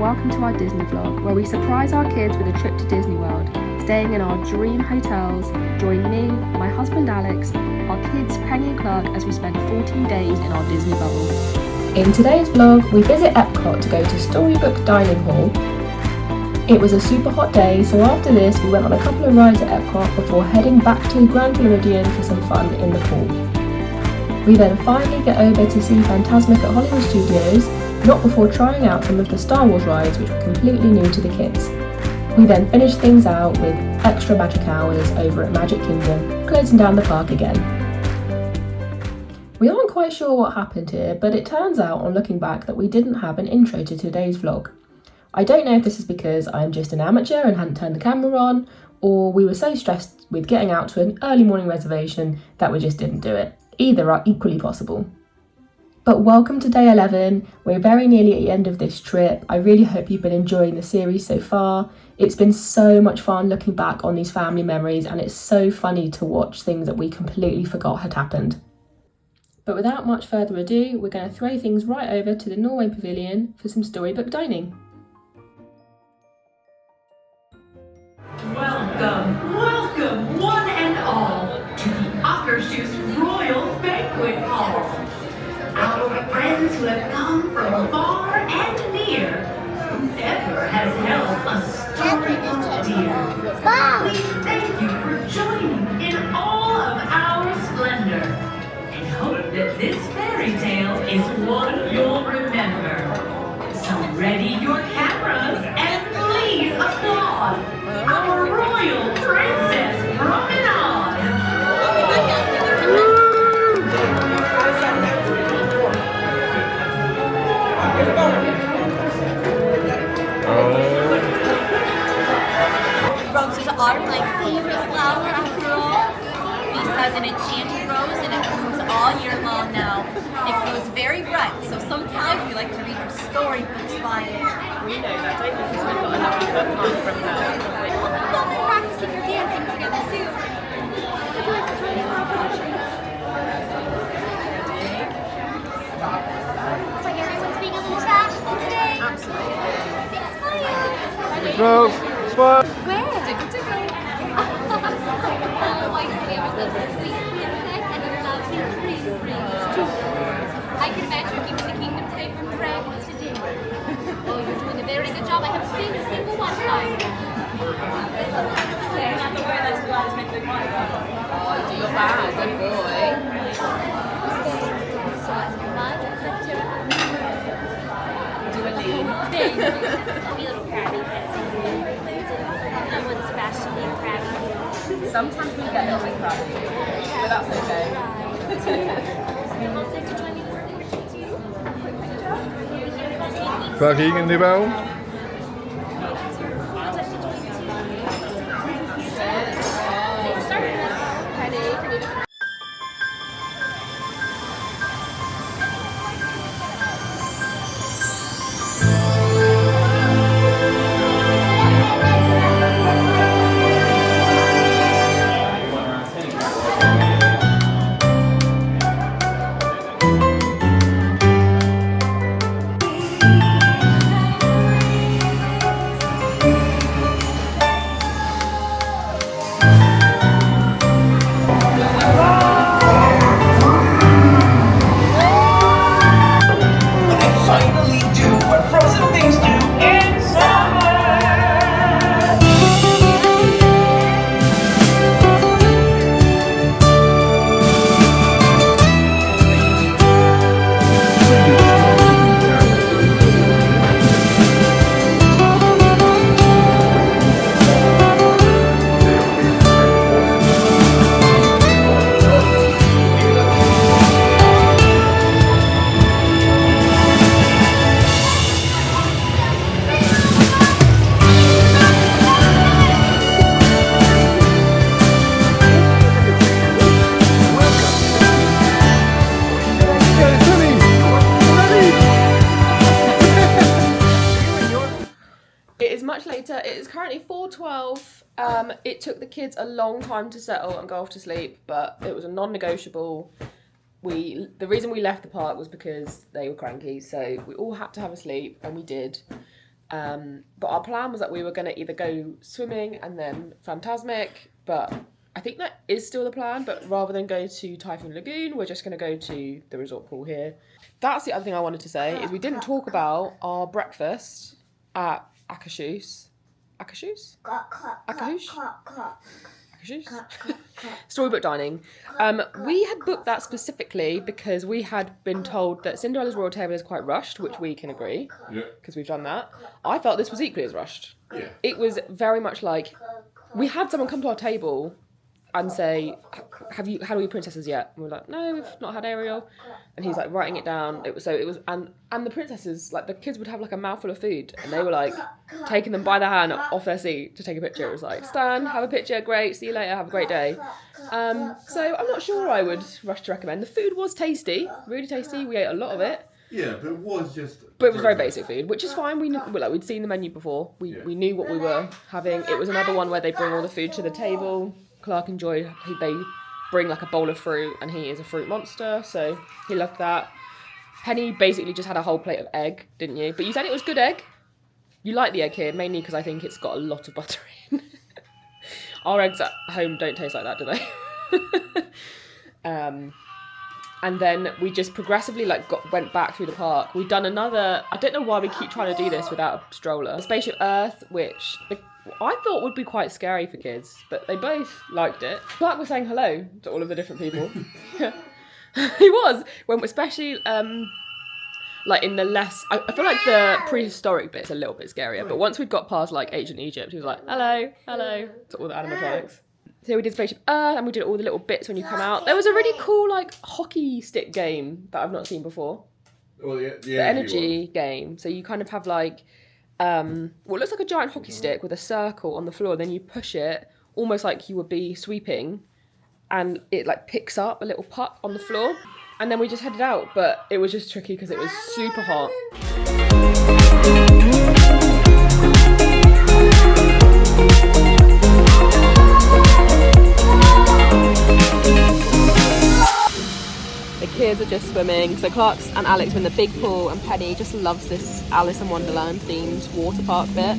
and welcome to our Disney vlog, where we surprise our kids with a trip to Disney World, staying in our dream hotels. Join me, my husband Alex, our kids Penny and Clark as we spend 14 days in our Disney bubble. In today's vlog, we visit Epcot to go to Storybook Dining Hall. It was a super hot day, so after this we went on a couple of rides at Epcot before heading back to Grand Floridian for some fun in the pool. We then finally get over to see Fantasmic at Hollywood Studios, not before trying out some of the Star Wars rides which were completely new to the kids. We then finished things out with extra magic hours over at Magic Kingdom, closing down the park again. We aren't quite sure what happened here, but it turns out on looking back that we didn't have an intro to today's vlog. I don't know if this is because I'm just an amateur and hadn't turned the camera on, or we were so stressed with getting out to an early morning reservation that we just didn't do it. Either are equally possible. But welcome to day 11. We're very nearly at the end of this trip. I really hope you've been enjoying the series so far. It's been so much fun looking back on these family memories, and it's so funny to watch things that we completely forgot had happened. But without much further ado, we're going to throw things right over to the Norway Pavilion for some Storybook dining. Welcome one and all to the Akershus Royal Banquet Hall. Our friends who have come from far and near, whoever has held a storybook dear, we thank you for joining in all of our splendor, and hope that this fairy tale is one you'll remember. So ready your cameras and please applaud our Royal Princess Promenade! Roses are my favorite flower after all. This has an enchanted rose and it blooms all year long now. It grows very bright, so sometimes we like to read her storybooks by it. We know that, don't we? Because we've got a lovely bookmark from her. We've all been practicing your dancing together too. Looks like everyone's being a little bashful today. Absolutely. Big smiles. Smile, smile. Where? I can imagine you keeping the kingdom safe from dragons today. Oh, you're doing a very good job. I haven't seen a single one. Oh, do your bad, good boy. Do a lean. Be a little crabby. That one's especially crabby. Sometimes we get a little bit crabby, but that's okay. Clark Egan, die bel. It is currently 4:12. It took the kids a long time to settle and go off to sleep, but it was a non-negotiable. The reason we left the park was because they were cranky, so we all had to have a sleep, and we did. But our plan was that we were going to either go swimming and then Fantasmic, but I think that is still the plan, but rather than go to Typhoon Lagoon, we're just going to go to the resort pool here. That's the other thing I wanted to say, is we didn't talk about our breakfast at Akashus. Akashus? Storybook dining. We had booked that specifically because we had been told that Cinderella's Royal Table is quite rushed, which we can agree, because we've done that. I felt this was equally as rushed. Yeah. It was very much like, we had someone come to our table and say, have you had all your princesses yet? And we're like, no, we've not had Ariel. And he's like writing it down. It was and the princesses, like the kids would have like a mouthful of food and they were like taking them by the hand off their seat to take a picture. It was like, stand, have a picture, great, see you later, have a great day. So I'm not sure I would rush to recommend. The food was tasty, really tasty. We ate a lot of it. Yeah, but it was just... But it was very basic food, which is fine. We'd seen the menu before. We knew what we were having. It was another one where they bring all the food to the table. Clark enjoyed, they bring like a bowl of fruit, and he is a fruit monster, so he loved that. Penny basically just had a whole plate of egg, didn't you? But you said it was good egg. You like the egg here, mainly because I think it's got a lot of butter in. Our eggs at home don't taste like that, do they? And then we just progressively went back through the park. We'd done another, I don't know why we keep trying to do this without a stroller. Spaceship Earth, which I thought would be quite scary for kids, but they both liked it. Clark was saying hello to all of the different people. He was, especially like in the less, I feel like the prehistoric bit's a little bit scarier, but once we'd got past like ancient Egypt, he was like, hello, to all the animatronics. So we did Spaceship Earth, and we did all the little bits when you come out. There was a really cool like hockey stick game that I've not seen before. Well, the energy game. So you kind of have like, it looks like a giant hockey stick with a circle on the floor. Then you push it, almost like you would be sweeping, and it like picks up a little puck on the floor. And then we just headed out, but it was just tricky because it was super hot. The kids are just swimming. So Clark's and Alex are in the big pool, and Penny just loves this Alice in Wonderland themed water park bit.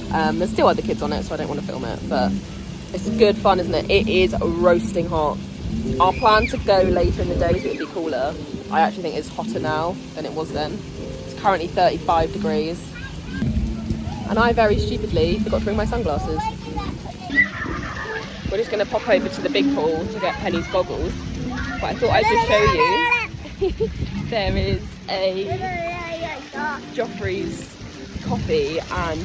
There's still other kids on it, so I don't want to film it, but it's good fun, isn't it? It is roasting hot. Our plan to go later in the day so it would be cooler. I actually think it's hotter now than it was then. It's currently 35 degrees. And I very stupidly forgot to bring my sunglasses. We're just going to pop over to the big pool to get Penny's goggles. But I thought I'd just show you. There is a Joffrey's coffee and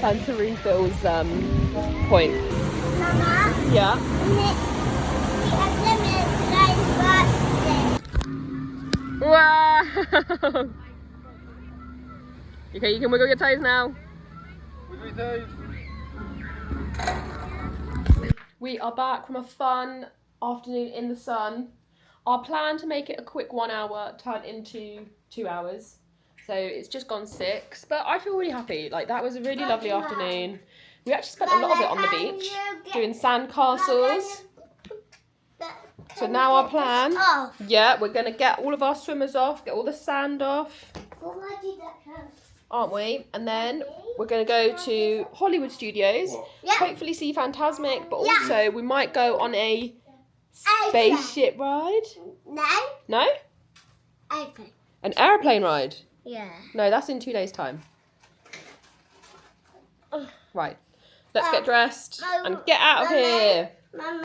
Fanta refills point. Mama? Yeah. Wow! Okay, you can wiggle your toes now. Wiggle your toes. We are back from a fun afternoon in the sun. Our plan to make it a quick 1 hour turned into 2 hours. So it's just gone 6, but I feel really happy. Like, that was a really lovely afternoon. We actually spent a lot of it on the beach, doing sand castles. So now our plan, yeah, we're going to get all of our swimmers off, get all the sand off, aren't we? And then we're going to go to Hollywood Studios, hopefully see Fantasmic, but also we might go on a spaceship ride. No. No? Airplane. An aeroplane ride? Yeah. No, that's in 2 days' time. Right, let's get dressed and get out of here.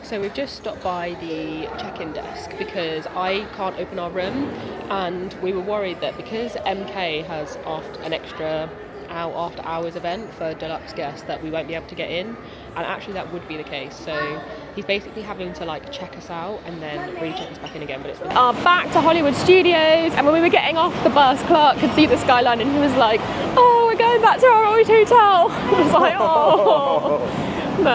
So we've just stopped by the check-in desk because I can't open our room, and we were worried that because MK has an extra after hours event for deluxe guests that we won't be able to get in, and actually that would be the case. So he's basically having to like check us out and then re-check us back in again. But it's back to Hollywood Studios, and when we were getting off the bus, Clark could see the skyline and he was like, "Oh, we're going back to our old hotel." I was like, "Oh." No,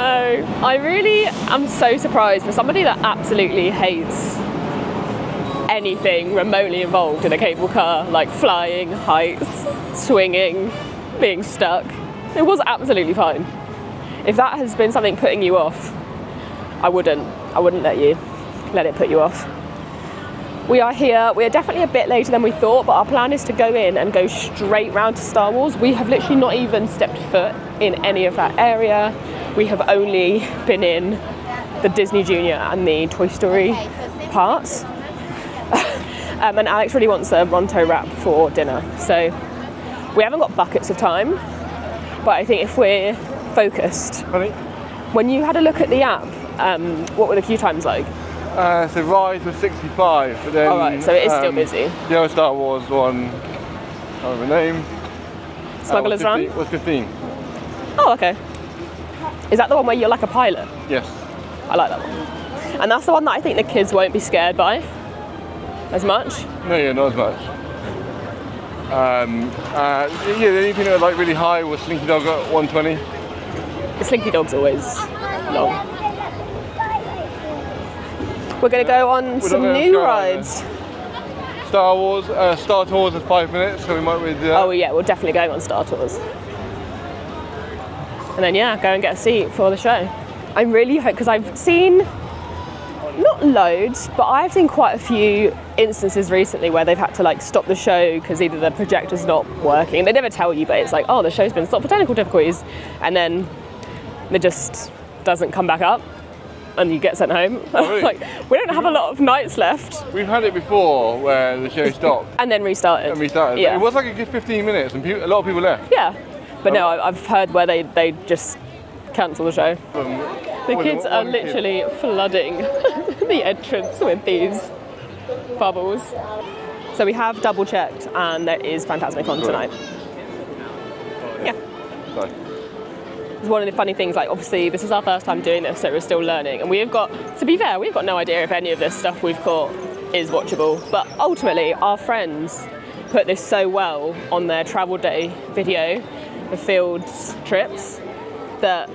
I really am so surprised for somebody that absolutely hates anything remotely involved in a cable car, like flying, heights, swinging, being stuck. It was absolutely fine. If that has been something putting you off, I wouldn't let you let it put you off. We are here. We are definitely a bit later than we thought, but our plan is to go in and go straight round to Star Wars. We have literally not even stepped foot in any of that area. We have only been in the Disney Junior and the Toy Story parts. And Alex really wants a Ronto wrap for dinner. So we haven't got buckets of time, but I think if we're focused. Honey? When you had a look at the app, what were the queue times like? So Rise was 65, but then... Alright, so it is still busy. The other Star Wars one, I don't remember the name. Smuggler's Run? Was 15. Oh, okay. Is that the one where you're like a pilot? Yes. I like that one. And that's the one that I think the kids won't be scared by as much. No, yeah, not as much. The only thing that was like really high was Slinky Dog at 120. The Slinky Dog's always long. We're going to go on some new rides. Star Wars, Star Tours is 5 minutes, so we might do that. Oh yeah, we're definitely going on Star Tours. And then yeah, go and get a seat for the show. I'm really hoping, because I've seen, not loads, but I've seen quite a few instances recently where they've had to like stop the show because either the projector's not working. They never tell you, but it's like, oh, the show's been stopped for technical difficulties, and then it just doesn't come back up and you get sent home. Oh, really? Like, we don't have a lot of nights left. We've had it before where the show stopped. And then restarted. Yeah. It was like a good 15 minutes and a lot of people left. Yeah, but no, I've heard where they just cancel the show. The kids are literally flooding the entrance with these bubbles. So we have double checked and there is Fantasmic on tonight. Yeah. Sorry. It's one of the funny things, like obviously this is our first time doing this, so we're still learning. And we've got, to be fair, we've got no idea if any of this stuff we've caught is watchable. But ultimately, our friends put this so well on their travel day video, the fields trips, that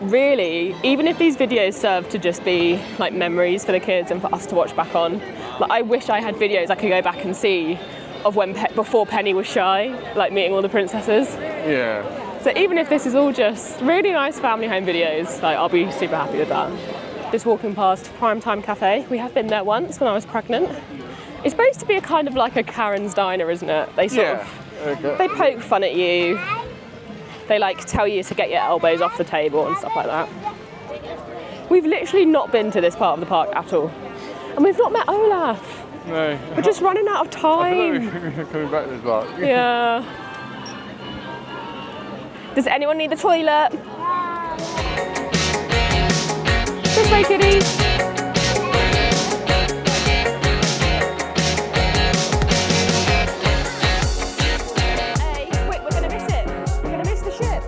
really, even if these videos serve to just be like memories for the kids and for us to watch back on, like I wish I had videos I could go back and see of when before Penny was shy, like meeting all the princesses. Yeah. So even if this is all just really nice family home videos, like I'll be super happy with that. Just walking past Primetime Cafe. We have been there once when I was pregnant. It's supposed to be a kind of like a Karen's diner, isn't it? They sort of, they poke fun at you. They like tell you to get your elbows off the table and stuff like that. We've literally not been to this part of the park at all. And we've not met Olaf. No. We're just running out of time. I feel like we're coming back to this park. Yeah. Does anyone need the toilet? This way, kiddies. Hey, quick, we're gonna miss it. We're gonna miss the ship.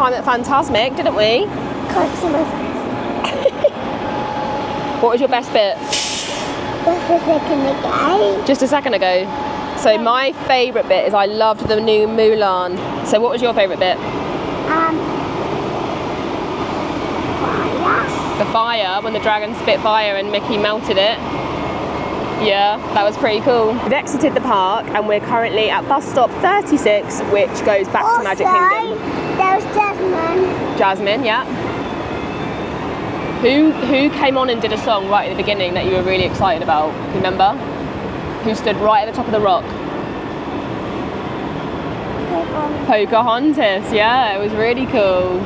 time at Fantasmic, didn't we? What was your best bit? Just a second ago. So my favourite bit is I loved the new Mulan. So what was your favourite bit? Fire. The fire, when the dragon spit fire and Mickey melted it. Yeah, that was pretty cool. We've exited the park and we're currently at bus stop 36, which goes back to Magic Kingdom. There's Jasmine. Jasmine, yeah. Who came on and did a song right at the beginning that you were really excited about? Remember? Who stood right at the top of the rock? Pocahontas, yeah, it was really cool.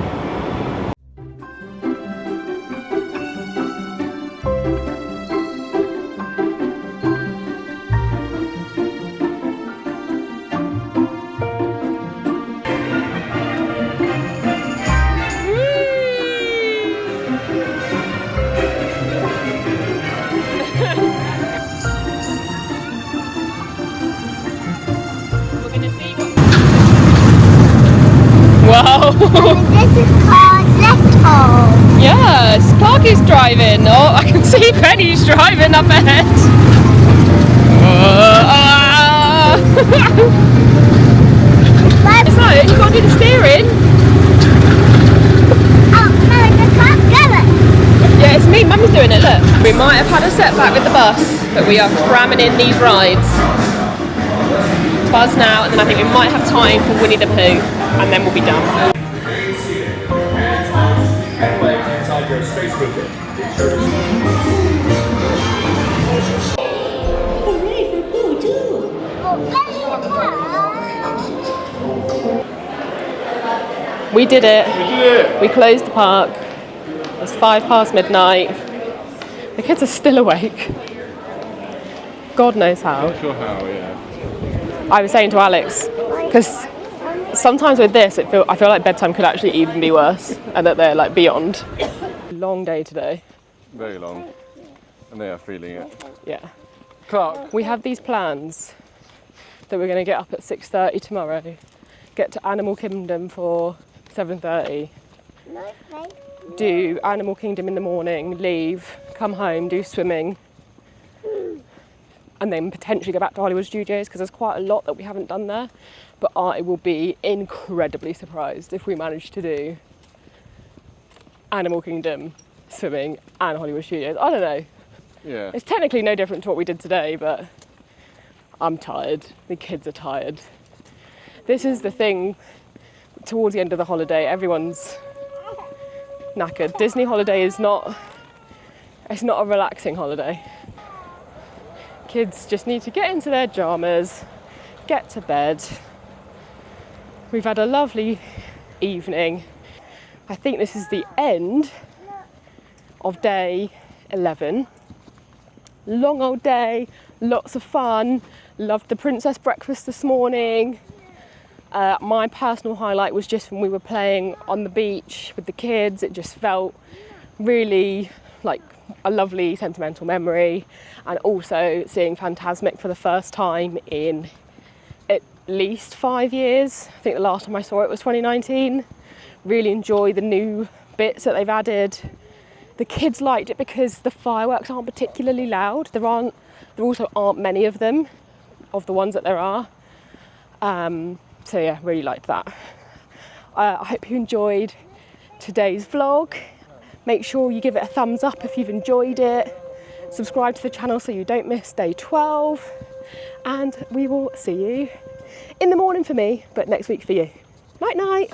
Wow! This is called Leto. Yes, Clark is driving. Oh, I can see Penny's driving up ahead. It's like you can't do the steering. Oh, no, I can't get it. Yeah, it's me. Mum's doing it. Look, we might have had a setback with the bus, but we are cramming in these rides. Buzz now, and then I think we might have time for Winnie the Pooh, and then we'll be done. We did it. We closed the park. It's 5 past midnight. The kids are still awake. God knows how. Not sure how, yeah. I was saying to Alex, because sometimes with this, I feel like bedtime could actually even be worse, and that they're like beyond. Long day today. Very long. And they are feeling it. Yeah. Clark. We have these plans that we're going to get up at 6:30 tomorrow, get to Animal Kingdom for 7:30, do Animal Kingdom in the morning, leave, come home, do swimming, and then potentially go back to Hollywood Studios because there's quite a lot that we haven't done there. But I will be incredibly surprised if we manage to do Animal Kingdom, swimming, and Hollywood Studios. I don't know. Yeah. It's technically no different to what we did today, but I'm tired. The kids are tired. This is the thing, towards the end of the holiday, everyone's knackered. Disney holiday is not a relaxing holiday. Kids just need to get into their pyjamas, get to bed. We've had a lovely evening. I think this is the end of day 11. Long old day, lots of fun. Loved the princess breakfast this morning. My personal highlight was just when we were playing on the beach with the kids. It just felt really like a lovely sentimental memory, and also seeing Fantasmic for the first time in at least 5 years. I think the last time I saw it was 2019. Really enjoy the new bits that they've added. The kids liked it because the fireworks aren't particularly loud. There also aren't many of them, of the ones that there are. So yeah, really liked that. I hope you enjoyed today's vlog. Make sure you give it a thumbs up if you've enjoyed it. Subscribe to the channel so you don't miss day 12. And we will see you in the morning for me, but next week for you. Night night.